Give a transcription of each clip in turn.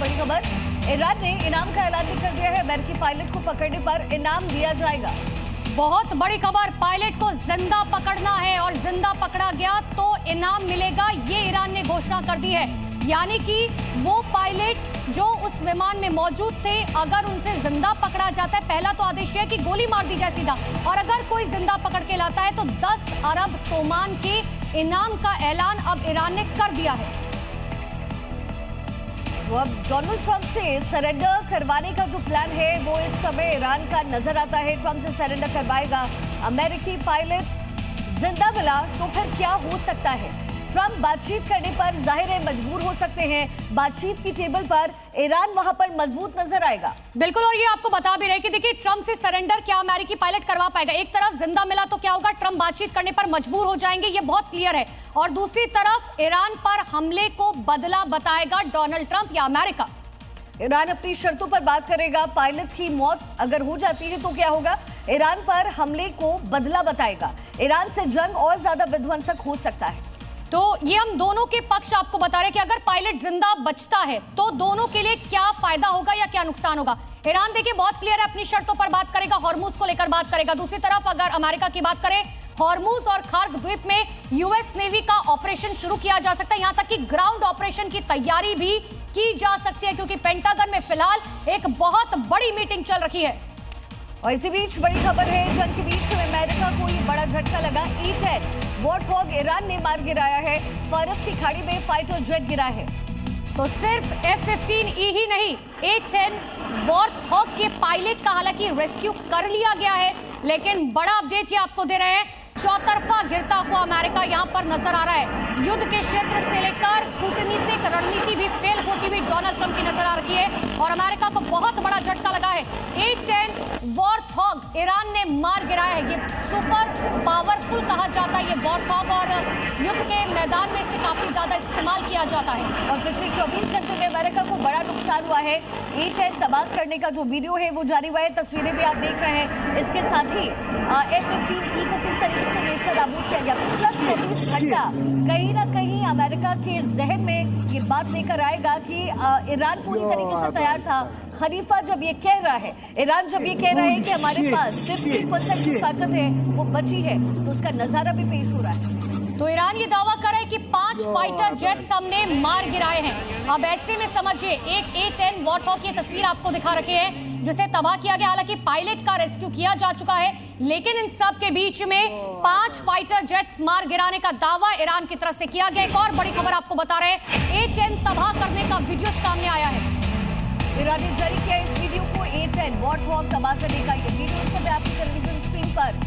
बड़ी खबर, ईरान ने इनाम का ऐलान भी कर दिया है। अमेरिकी पायलट को पकड़ने पर इनाम दिया जाएगा। बहुत बड़ी खबर, पायलट को जिंदा पकड़ना है और जिंदा पकड़ा गया तो इनाम मिलेगा, ये ईरान ने घोषणा कर दी है। यानी कि वो पायलट जो उस विमान में मौजूद थे, अगर उनसे जिंदा पकड़ा जाता है, पहला तो आदेश है कि गोली मार दी जाए सीधा, और अगर कोई जिंदा पकड़ के लाता है तो 10 अरब तोमान के इनाम का ऐलान अब ईरान ने कर दिया है। वो अब डोनाल्ड ट्रंप से सरेंडर करवाने का जो प्लान है वो इस समय ईरान का नजर आता है। ट्रंप से सरेंडर करवाएगा। अमेरिकी पायलट जिंदा मिला तो फिर क्या हो सकता है? ट्रंप बातचीत करने पर जाहिर है मजबूर हो सकते हैं। बातचीत की टेबल पर ईरान वहां पर मजबूत नजर आएगा। बिल्कुल, और ये आपको बता भी रहे कि देखिए ट्रंप से सरेंडर क्या अमेरिकी पायलट करवा पाएगा। एक तरफ जिंदा मिला तो क्या होगा, ट्रंप बातचीत करने पर मजबूर हो जाएंगे, ये बहुत क्लियर है। और दूसरी तरफ ईरान पर हमले को बदला बताएगा डोनाल्ड ट्रंप या अमेरिका। ईरान अपनी शर्तों पर बात करेगा। पायलट की मौत अगर हो जाती है तो क्या होगा? ईरान पर हमले को बदला बताएगा। ईरान से जंग और ज्यादा विध्वंसक हो सकता है। तो ये हम दोनों के पक्ष आपको बता रहे हैं कि अगर पायलट जिंदा बचता है तो दोनों के लिए क्या फायदा होगा या क्या नुकसान होगा। ईरान देखिए बहुत क्लियर है, अपनी शर्तों पर बात करेगा, हॉर्मूज को लेकर बात करेगा। दूसरी तरफ अगर अमेरिका की बात करें, हॉर्मूज और खार्ग द्वीप में यूएस नेवी का ऑपरेशन शुरू किया जा सकता है। यहां तक कि ग्राउंड ऑपरेशन की तैयारी भी की जा सकती है, क्योंकि पेंटागन में फिलहाल एक बहुत बड़ी मीटिंग चल रही है। और इसी बीच बड़ी खबर है, जंग के बीच अमेरिका को ये बड़ा झटका लगा। E-10 वॉर्थॉग ईरान ने मार गिराया है। फारस की खाड़ी में फाइटर जेट गिरा है। तो सिर्फ F-15E ही नहीं, A-10 वॉर्थॉग के पायलट का हालांकि रेस्क्यू कर लिया गया है, लेकिन बड़ा अपडेट ये आपको दे रहे हैं, चौतरफा गिरता हुआ अमेरिका यहां पर नजर आ रहा है। युद्ध के क्षेत्र से लेकर कूटनीतिक रणनीति भी फेल होती हुई डोनाल्ड ट्रंप की नजर आ रही है और अमेरिका को बहुत बड़ा झटका लगा है। A-10 वॉर्थॉग ईरान ने मार गिराया है। ये सुपर पावरफुल कहा जाता है ये वॉर्थॉग, और युद्ध के मैदान में इसे काफी ज्यादा इस्तेमाल किया जाता है। और पिछले 24 घंटे में अमेरिका को बड़ा नुकसान हुआ है। A-10 तबाह करने का जो वीडियो है वो जारी हुआ है, तस्वीरें भी आप देख रहे हैं। इसके साथ ही F-15E को किस तरीके से नेस्तनाबूद किया गया। पिछला 24 घंटा कहीं ना कहीं अमेरिका के जहन में ये बात लेकर आएगा कि ईरान पूरी तरीके से तैयार था। खलीफा जब ये कह रहा है, ईरान जब ये कह रहा है कि हमारे पास 50% जो ताकत है वो बची है, तो उसका नजारा भी पेश हो रहा है। तो ईरान ये दावा कर रहा है कि 5 फाइटर जेट्स हमने मार गिराए हैं। अब ऐसे में समझिए, एक A-10 वॉर्थॉग की तस्वीर आपको दिखा रखे हैं जिसे तबाह किया गया। हालांकि पायलट का रेस्क्यू किया जा चुका है, लेकिन इन सब के बीच में 5 फाइटर जेट्स मार गिराने का दावा ईरान की तरफ से किया गया। एक और बड़ी खबर आपको बता रहे हैं, A-10 तबाह करने का वीडियो सामने आया है। ईरान ने जारी किया इस वीडियो को, A-10 वॉर्थॉग तबाह करने का ये वीडियो इस समय आपकी टेलीविजन स्क्रीन पर।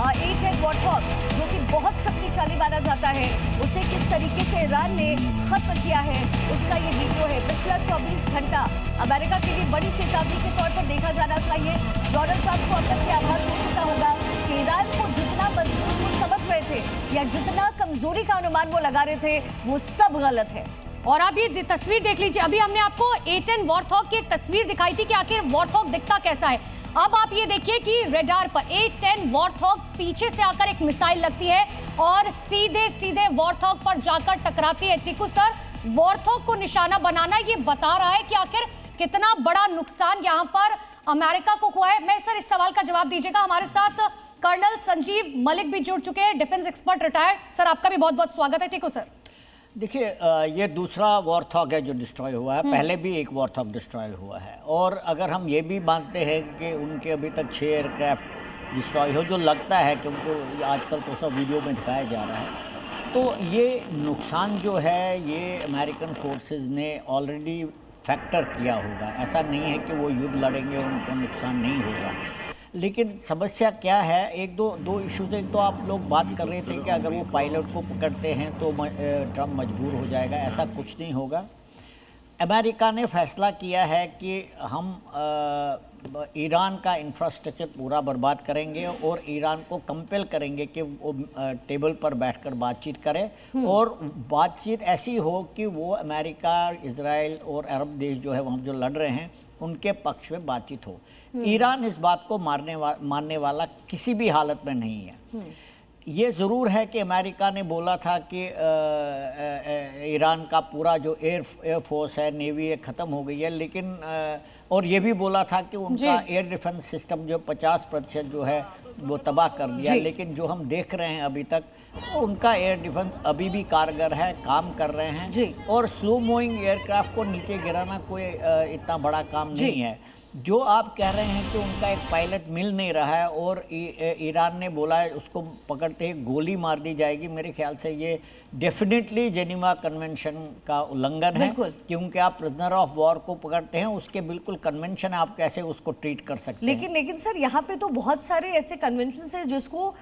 A-10 वॉर्थॉग जो कि बहुत शक्तिशाली माना जाता है, उसे किस तरीके से ईरान ने खत्म किया है उसका ये वीडियो है। पिछला 24 घंटा अमेरिका के लिए बड़ी चेतावनी के तौर पर देखा जाना चाहिए। डोनाल्ड ट्रंप को अब तक ये आभास हो चुका होगा कि ईरान को जितना मजबूत वो समझ रहे थे या जितना कमजोरी का अनुमान वो लगा रहे थे, वो सब गलत है। और अब ये तस्वीर देख लीजिए, अभी हमने आपको A-10 वॉर्थॉग की एक तस्वीर दिखाई थी कि आखिर वॉर्थॉग दिखता कैसा है। अब आप ये देखिए कि रडार पर A-10 वॉर्थॉग पीछे से आकर एक मिसाइल लगती है और सीधे सीधे वॉर्थॉग पर जाकर टकराती है। टिकू सर, वॉर्थॉग को निशाना बनाना ये बता रहा है कि आखिर कितना बड़ा नुकसान यहाँ पर अमेरिका को हुआ है। मैं सर इस सवाल का जवाब दीजिएगा। हमारे साथ कर्नल संजीव मलिक भी जुड़ चुके हैं, डिफेंस एक्सपर्ट रिटायर्ड। सर आपका भी बहुत बहुत स्वागत है। टिकू सर, देखिए, ये दूसरा वॉर्थॉग है जो डिस्ट्रॉय हुआ है। पहले भी एक वॉर्थॉग डिस्ट्रॉय हुआ है, और अगर हम ये भी मानते हैं कि उनके अभी तक 6 एयरक्राफ्ट डिस्ट्रॉय हो, जो लगता है कि उनको आजकल तो सब वीडियो में दिखाया जा रहा है, तो ये नुकसान जो है ये अमेरिकन फोर्सेस ने ऑलरेडी फैक्टर किया होगा। ऐसा नहीं है कि वो युद्ध लड़ेंगे और उनको नुकसान नहीं होगा। लेकिन समस्या क्या है, एक दो इश्यूज। एक तो आप लोग बात कर रहे थे कि अगर वो पायलट को पकड़ते हैं तो ट्रंप मजबूर हो जाएगा। ऐसा कुछ नहीं होगा। अमेरिका ने फैसला किया है कि हम ईरान का इंफ्रास्ट्रक्चर पूरा बर्बाद करेंगे और ईरान को कंपेल करेंगे कि वो टेबल पर बैठकर बातचीत करे, और बातचीत ऐसी हो कि वो अमेरिका, इजराइल और अरब देश जो है वहाँ जो लड़ रहे हैं उनके पक्ष में बातचीत हो। ईरान इस बात को मानने वाला किसी भी हालत में नहीं है। ये ज़रूर है कि अमेरिका ने बोला था कि ईरान का पूरा जो एयर फोर्स है, नेवी है, ख़त्म हो गई है, लेकिन और ये भी बोला था कि उनका एयर डिफेंस सिस्टम जो 50% जो है वो तबाह कर दिया। लेकिन जो हम देख रहे हैं अभी तक, उनका एयर डिफेंस अभी भी कारगर है, काम कर रहे हैं। और स्लो मूविंग एयरक्राफ्ट को नीचे गिराना कोई इतना बड़ा काम नहीं है। जो आप कह रहे हैं कि उनका एक पायलट मिल नहीं रहा है और ईरान ने बोला है उसको पकड़ते ही गोली मार दी जाएगी, मेरे ख्याल से ये डेफिनेटली जेनीवा कन्वेंशन का उल्लंघन है, क्योंकि आप प्रिजनर ऑफ वॉर को पकड़ते हैं, उसके बिल्कुल कन्वेंशन आप कैसे उसको ट्रीट कर सकते हैं। लेकिन सर यहाँ पे तो बहुत सारे ऐसे कन्वेंशन है जिसको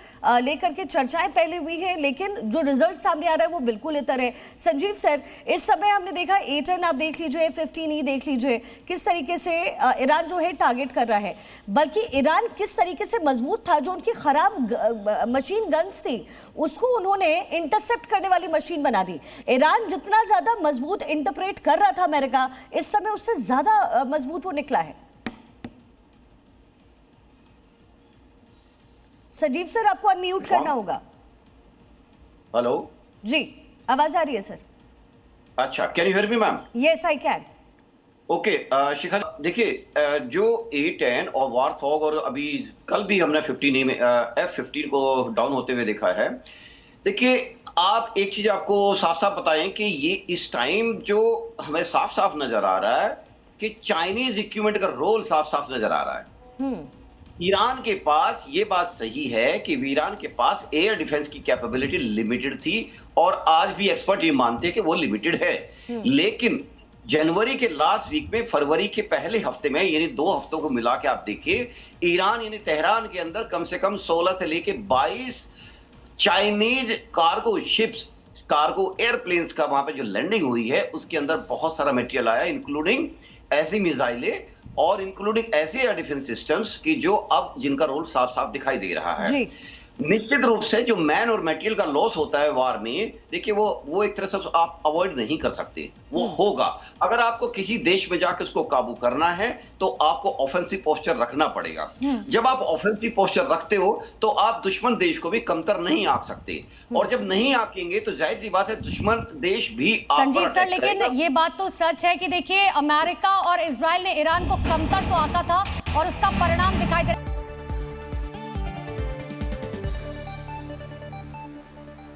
लेकर के चर्चाएं पहले हुई है, लेकिन जो रिजल्ट सामने आ रहा है वो बिल्कुल इतर है। संजीव सर, इस समय हमने देखा A-10 आप देख लीजिए, F-15E देख लीजिए, किस तरीके से ईरान जो है टारगेट कर रहा है, बल्कि ईरान किस तरीके से मजबूत था, जो उनकी खराब मशीन गन्स थी उसको उन्होंने इंटरसेप्ट करने वाली मशीन बना दी। ईरान जितना ज्यादा मजबूत इंटरप्रेट कर रहा था अमेरिका, इस समय उससे ज्यादा मजबूत वो निकला है। संजीव सर, आपको अनम्यूट करना होगा। हेलो जी, आवाज आ रही है सर। अच्छा, can you hear me ma'am? Yes I can. Okay Shikha, देखिए जो A-10 और वार्थॉग और अभी कल भी हमने F-15 में F-15 को डाउन होते हुए देखा है। देखिए, आप एक चीज आपको साफ साफ बताएं कि ये इस टाइम जो हमें साफ साफ नजर आ रहा है कि चाइनीज इक्विपमेंट का रोल साफ साफ नजर आ रहा है। ईरान के पास ये बात सही है कि ईरान के पास एयर डिफेंस की कैपेबिलिटी लिमिटेड थी और आज भी एक्सपर्ट ये मानते हैं कि वो लिमिटेड है। लेकिन जनवरी के लास्ट वीक में, फरवरी के पहले हफ्ते में, यानी 2 हफ्तों को मिला के आप देखिए, ईरान यानी तेहरान के अंदर कम से कम 16 से लेके 22 Chinese cargo ships, cargo airplanes का वहां पे जो लैंडिंग हुई है उसके अंदर बहुत सारा मटेरियल आया, इंक्लूडिंग ऐसी मिसाइलें और इंक्लूडिंग ऐसे एयर डिफेंस सिस्टम्स की जो अब जिनका रोल साफ साफ दिखाई दे रहा है। निश्चित रूप से जो मैन और मटेरियल का लॉस होता है वार में, देखिए वो एक तरह से आप अवॉइड नहीं कर सकते, वो होगा। अगर आपको किसी देश में जाकर उसको काबू करना है तो आपको ऑफेंसिव पोस्चर रखना पड़ेगा। जब आप ऑफेंसिव पोस्चर रखते हो तो आप दुश्मन देश को भी कमतर नहीं आंक सकते, और जब नहीं आंकेंगे तो जाहिर सी बात है दुश्मन देश भी संजीव सर, लेकिन ये बात तो सच है कि देखिए, अमेरिका और इजराइल ने ईरान को कमतर तो आंका था और उसका परिणाम दिखाई दे